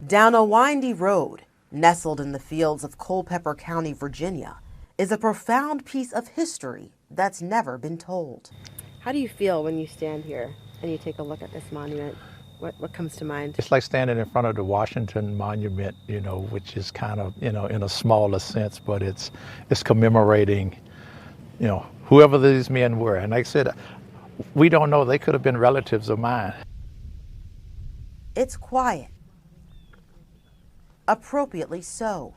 Down a windy road, nestled in the fields of Culpeper County, Virginia, is a profound piece of history that's never been told. How do you feel when you stand here and you take a look at this monument? What comes to mind? It's like standing in front of the Washington Monument, which is kind of, in a smaller sense, but it's commemorating, whoever these men were. And like I said, we don't know. They could have been relatives of mine. It's quiet. Appropriately so,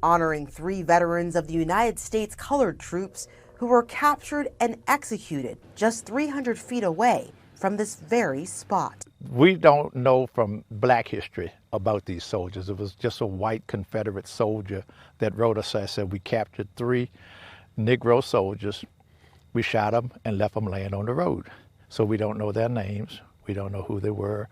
honoring 3 veterans of the United States colored troops who were captured and executed just 300 feet away from this very spot. We don't know from Black history about these soldiers. It was just a white Confederate soldier that wrote us and said, we captured 3 Negro soldiers, we shot them and left them laying on the road. So we don't know their names, we don't know who they were.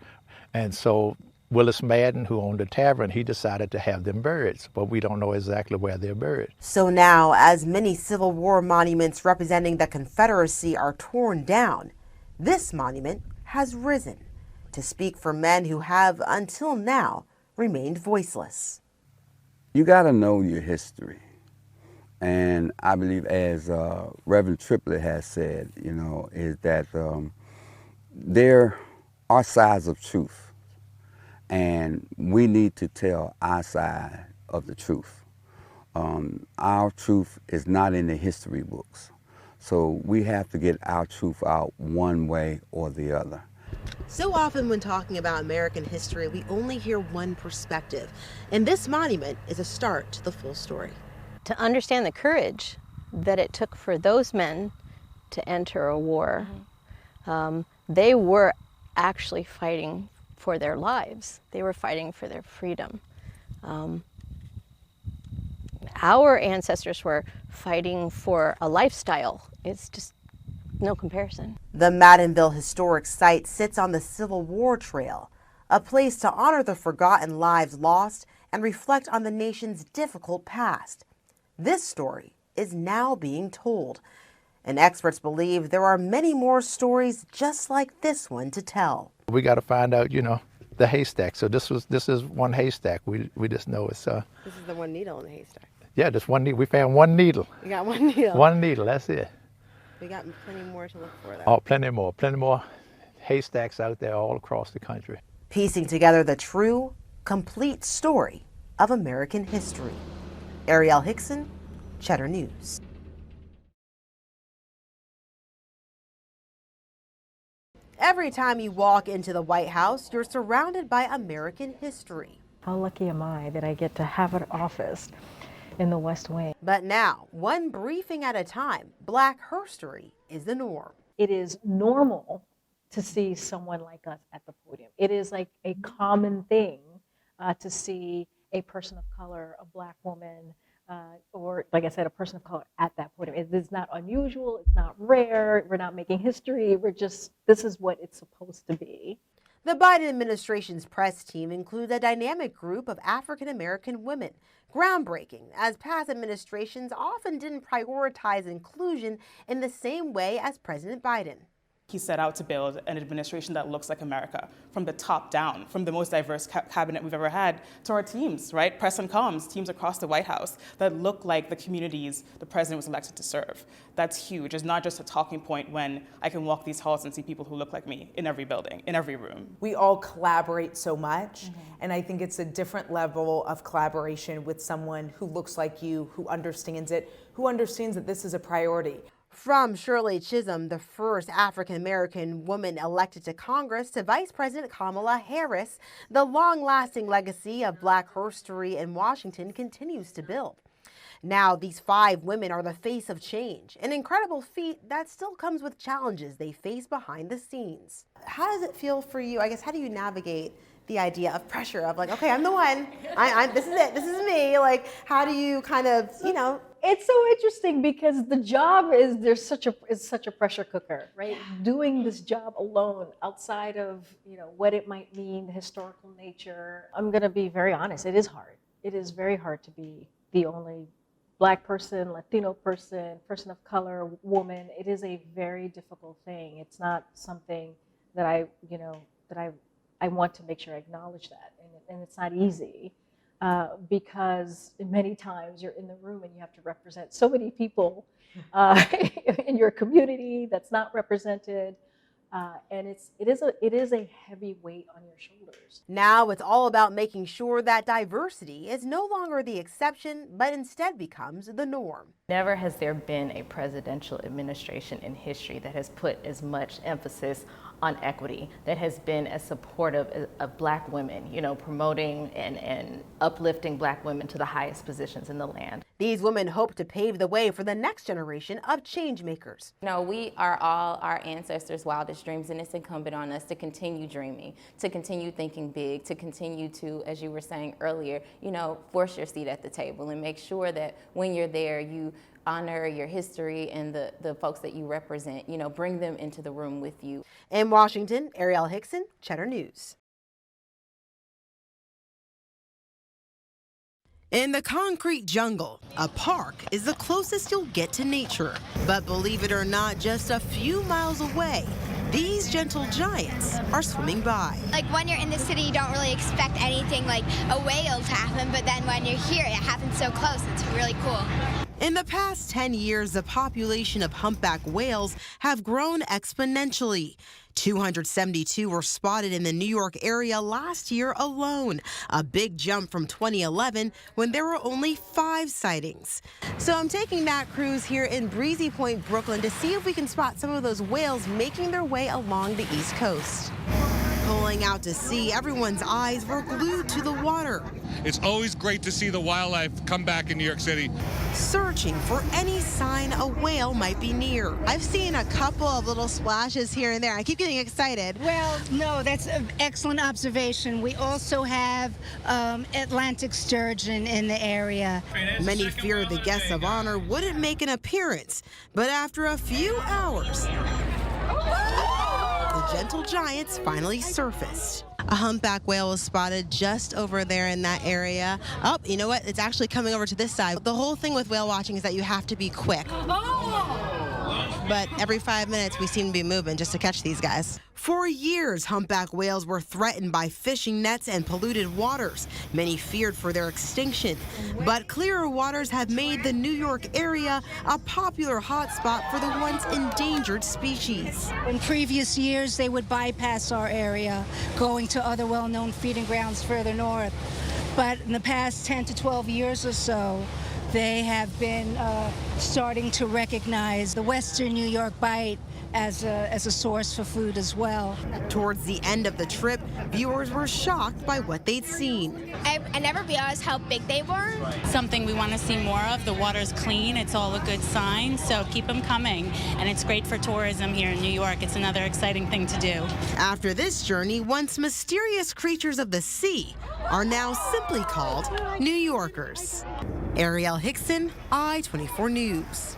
And so Willis Madden, who owned the tavern, he decided to have them buried, but we don't know exactly where they're buried. So now, as many Civil War monuments representing the Confederacy are torn down, this monument has risen to speak for men who have, until now, remained voiceless. You got to know your history. And I believe, as Reverend Triplett has said, is that there are sides of truth. And we need to tell our side of the truth. Our truth is not in the history books. So we have to get our truth out one way or the other. So often when talking about American history, we only hear one perspective. And this monument is a start to the full story. To understand the courage that it took for those men to enter a war, they were actually fighting for their lives. They were fighting for their freedom. Our ancestors were fighting for a lifestyle. It's just no comparison. The Maddenville Historic Site sits on the Civil War Trail, a place to honor the forgotten lives lost and reflect on the nation's difficult past. This story is now being told, and experts believe there are many more stories just like this one to tell. We got to find out, the haystack. So this is one haystack. We just know it's This is the one needle in the haystack. Yeah, just one needle. We found one needle. You got one needle. One needle. That's it. We got plenty more to look for, though. Oh, plenty more haystacks out there all across the country. Piecing together the true, complete story of American history. Arielle Hixson, Cheddar News. Every time you walk into the White House, you're surrounded by American history. How lucky am I that I get to have an office in the West Wing? But now, one briefing at a time, Black herstory is the norm. It is normal to see someone like us at the podium. It is like a common thing to see a person of color, a Black woman, or like I said, a person of color at that podium. It is not unusual, it's not rare, we're not making history, this is what it's supposed to be. The Biden administration's press team includes a dynamic group of African American women. Groundbreaking, as past administrations often didn't prioritize inclusion in the same way as President Biden. He set out to build an administration that looks like America, from the top down, from the most diverse cabinet we've ever had to our teams, right? Press and comms, teams across the White House that look like the communities the president was elected to serve. That's huge. It's not just a talking point when I can walk these halls and see people who look like me in every building, in every room. We all collaborate so much, and I think it's a different level of collaboration with someone who looks like you, who understands it, who understands that this is a priority. From Shirley Chisholm, the first African-American woman elected to Congress, to Vice President Kamala Harris, the long-lasting legacy of Black herstory in Washington continues to build. Now, these 5 women are the face of change, an incredible feat that still comes with challenges they face behind the scenes. How does it feel for you? I guess, how do you navigate the idea of pressure of like, okay, I'm the one, this is it, this is me. Like, how do you kind of, It's so interesting because the job is such a pressure cooker, right? Doing this job alone, outside of what it might mean, the historical nature. I'm gonna be very honest. It is hard. It is very hard to be the only Black person, Latino person, person of color, woman. It is a very difficult thing. It's not something that I want to make sure I acknowledge that, and and it's not easy because many times you're in the room and you have to represent so many people in your community that's not represented. And it is a heavy weight on your shoulders. Now it's all about making sure that diversity is no longer the exception, but instead becomes the norm. Never has there been a presidential administration in history that has put as much emphasis on equity, that has been as supportive of Black women, promoting and uplifting Black women to the highest positions in the land. These women hope to pave the way for the next generation of change makers. We are all our ancestors' wildest dreams, and it's incumbent on us to continue dreaming, to continue thinking big, to continue to, as you were saying earlier, force your seat at the table and make sure that when you're there, you honor your history and the folks that you represent, bring them into the room with you. In Washington, Arielle Hixson, Cheddar News. In the concrete jungle, a park is the closest you'll get to nature. But believe it or not, just a few miles away, these gentle giants are swimming by. Like when you're in the city, you don't really expect anything like a whale to happen, but then when you're here, it happens so close. It's really cool. In the past 10 years, the population of humpback whales have grown exponentially. 272 were spotted in the New York area last year alone, a big jump from 2011 when there were only 5 sightings. So I'm taking that cruise here in Breezy Point, Brooklyn to see if we can spot some of those whales making their way along the East Coast. Pulling out to sea, everyone's eyes were glued to the water. It's always great to see the wildlife come back in New York City. Searching for any sign a whale might be near. I've seen a couple of little splashes here and there. I keep getting excited. Well, no, that's an excellent observation. We also have Atlantic sturgeon in the area. Many feared the guests of honor wouldn't make an appearance, but after a few hours, the gentle giants finally surfaced. A humpback whale was spotted just over there in that area. Oh, you know what? It's actually coming over to this side. The whole thing with whale watching is that you have to be quick. But every 5 minutes, we seem to be moving just to catch these guys. For years, humpback whales were threatened by fishing nets and polluted waters. Many feared for their extinction. But clearer waters have made the New York area a popular hotspot for the once endangered species. In previous years, they would bypass our area, going to other well-known feeding grounds further north. But in the past 10 to 12 years or so, they have been starting to recognize the Western New York bite as a source for food as well. Towards the end of the trip, viewers were shocked by what they'd seen. I never realized how big they were. Something we want to see more of. The water's clean. It's all a good sign, so keep them coming. And it's great for tourism here in New York. It's another exciting thing to do. After this journey, once mysterious creatures of the sea are now simply called New Yorkers. Arielle Hixson, I-24 News.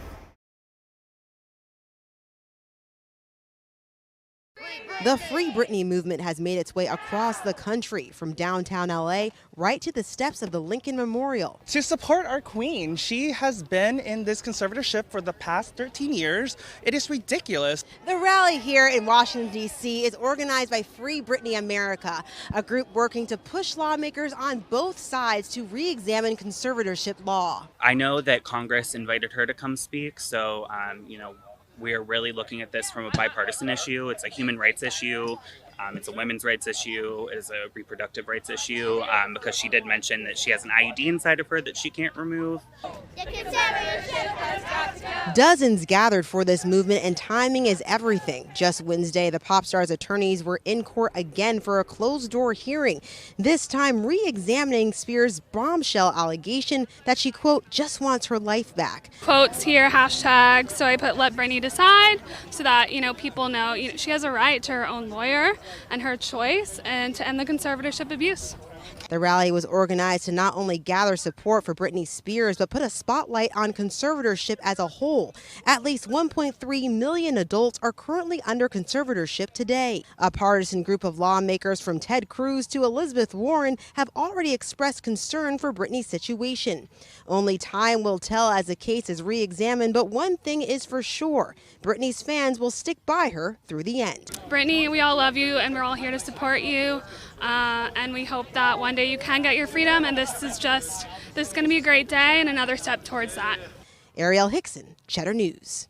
The Free Britney movement has made its way across the country, from downtown LA right to the steps of the Lincoln Memorial. To support our queen, she has been in this conservatorship for the past 13 years. It is ridiculous. The rally here in Washington, D.C. is organized by Free Britney America, a group working to push lawmakers on both sides to re-examine conservatorship law. I know that Congress invited her to come speak, so, we're really looking at this from a bipartisan issue. It's a human rights issue. It's a women's rights issue. It's a reproductive rights issue because she did mention that she has an IUD inside of her that she can't remove. Dozens gathered for this movement, and timing is everything. Just Wednesday, the pop star's attorneys were in court again for a closed-door hearing, this time re-examining Spears' bombshell allegation that she, quote, just wants her life back. Quotes here, hashtag, so I put let Britney decide, so that, people know she has a right to her own lawyer and her choice, and to end the conservatorship abuse. The rally was organized to not only gather support for Britney Spears, but put a spotlight on conservatorship as a whole. At least 1.3 million adults are currently under conservatorship today. A partisan group of lawmakers from Ted Cruz to Elizabeth Warren have already expressed concern for Britney's situation. Only time will tell as the case is re-examined, but one thing is for sure. Britney's fans will stick by her through the end. Britney, we all love you, and we're all here to support you. And we hope that one day you can get your freedom, and this is going to be a great day and another step towards that. Arielle Hixson, Cheddar News.